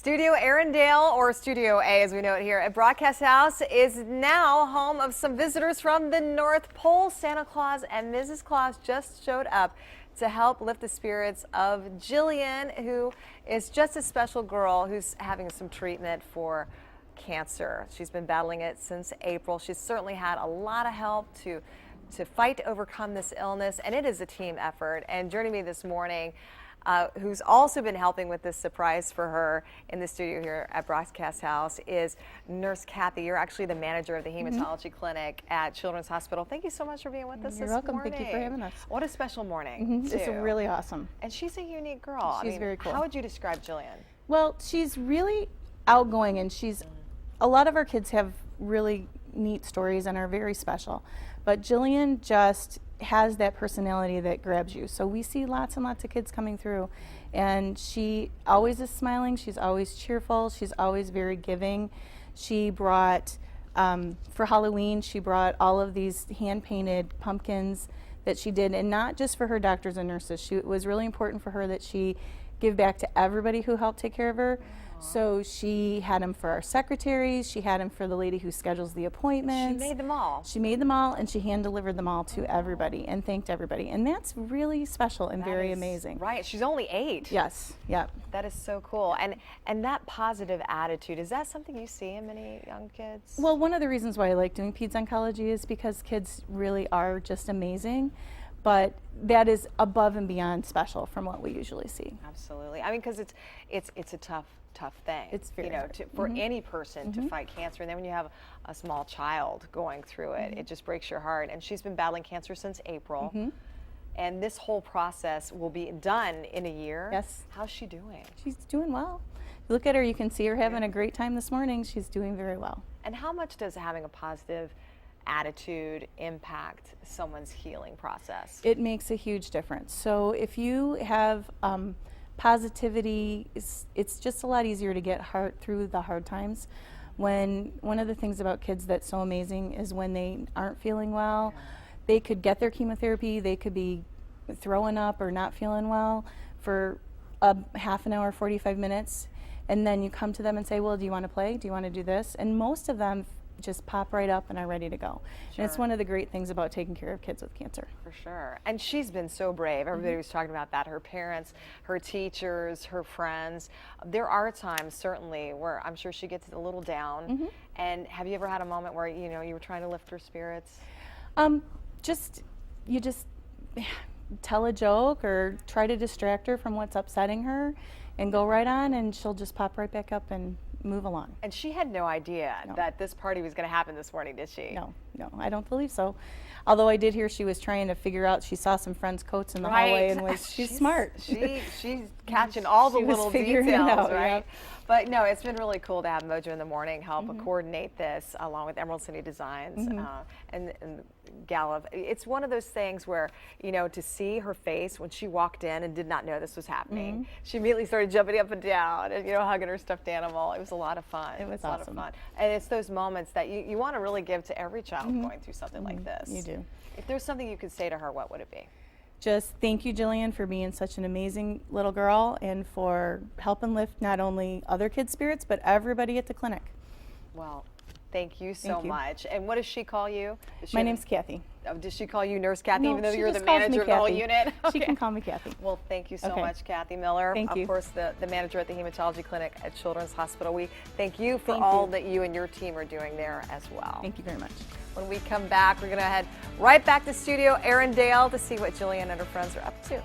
Studio Arendelle, or Studio A as we know it here at Broadcast House, is now home of some visitors from the North Pole. Santa Claus and Mrs. Claus just showed up to help lift the spirits of Jillian, who is just a special girl who's having some treatment for cancer. She's been battling it since April. She's certainly had a lot of help to fight to overcome this illness, and it is a team effort. And joining me this morning, who's also been helping with this surprise for her in the studio here at Broadcast House, is Nurse Kathy. You're actually the manager of the Hematology Clinic at Children's Hospital. Thank you so much for being with us You're this welcome. morning. Thank you for having us. What a special morning, too. It's really awesome. And she's a unique girl. She's very cool. How would you describe Jillian? Well, she's really outgoing, and a lot of our kids have really neat stories and are very special. But Jillian just has that personality that grabs you. So we see lots and lots of kids coming through, and she always is smiling. She's always cheerful. She's always very giving. She brought, for Halloween, she brought all of these hand-painted pumpkins that she did, and not just for her doctors and nurses. It was really important for her that she give back to everybody who helped take care of her. So she had them for our secretaries, she had them for the lady who schedules the appointments. She made them all. She made them all, and she hand-delivered them all to everybody and thanked everybody. And that's really special and very amazing. Right, she's only 8. Yes, yep. That is so cool. And that positive attitude, is that something you see in many young kids? Well, one of the reasons why I like doing peds oncology is because kids really are just amazing. But that is above and beyond special from what we usually see. Absolutely. I mean, because it's a tough thing. It's very hard. For any person to fight cancer, and then when you have a small child going through it, it just breaks your heart. And she's been battling cancer since April, and this whole process will be done in a year. Yes. How's she doing? She's doing well. You look at her, you can see her having a great time this morning. She's doing very well. And how much does having a positive attitude impact someone's healing process? It makes a huge difference. So if you have positivity, it's just a lot easier to get through the hard times. One of the things about kids that's so amazing is when they aren't feeling well, they could get their chemotherapy, they could be throwing up or not feeling well for a half an hour, 45 minutes, and then you come to them and say, well, do you want to play? Do you want to do this? And most of them just pop right up and are ready to go. Sure. And it's one of the great things about taking care of kids with cancer. For sure. And she's been so brave. Everybody was talking about that. Her parents, her teachers, her friends. There are times, certainly, where I'm sure she gets a little down. And have you ever had a moment where, you were trying to lift her spirits? You just tell a joke or try to distract her from what's upsetting her and go right on, and she'll just pop right back up and move along. And she had no idea that this party was going to happen this morning, did she? No, I don't believe so. Although I did hear she was trying to figure out, she saw some friends' coats in the hallway, and she's smart. She's catching all the little details, out, right? Yeah. But no, it's been really cool to have Mojo in the Morning help coordinate this along with Emerald City Designs and Gala. It's one of those things where, to see her face when she walked in and did not know this was happening, she immediately started jumping up and down and, hugging her stuffed animal. It was a lot of fun. It was awesome. A lot of fun. And it's those moments that you want to really give to every child going through something like this. You do. If there's something you could say to her, what would it be? Just thank you, Jillian, for being such an amazing little girl and for helping lift not only other kids' spirits, but everybody at the clinic. Well, thank you so much. And what does she call you? My name's Kathy. Does she call you Nurse Kathy, no, even though you're the manager of the whole unit? She can call me Kathy. Well, thank you so much, Kathy Miller. Thank you. Of course, the manager at the Hematology Clinic at Children's Hospital. We thank you for all that you and your team are doing there as well. Thank you very much. When we come back, we're going to head right back to Studio Arendelle to see what Jillian and her friends are up to.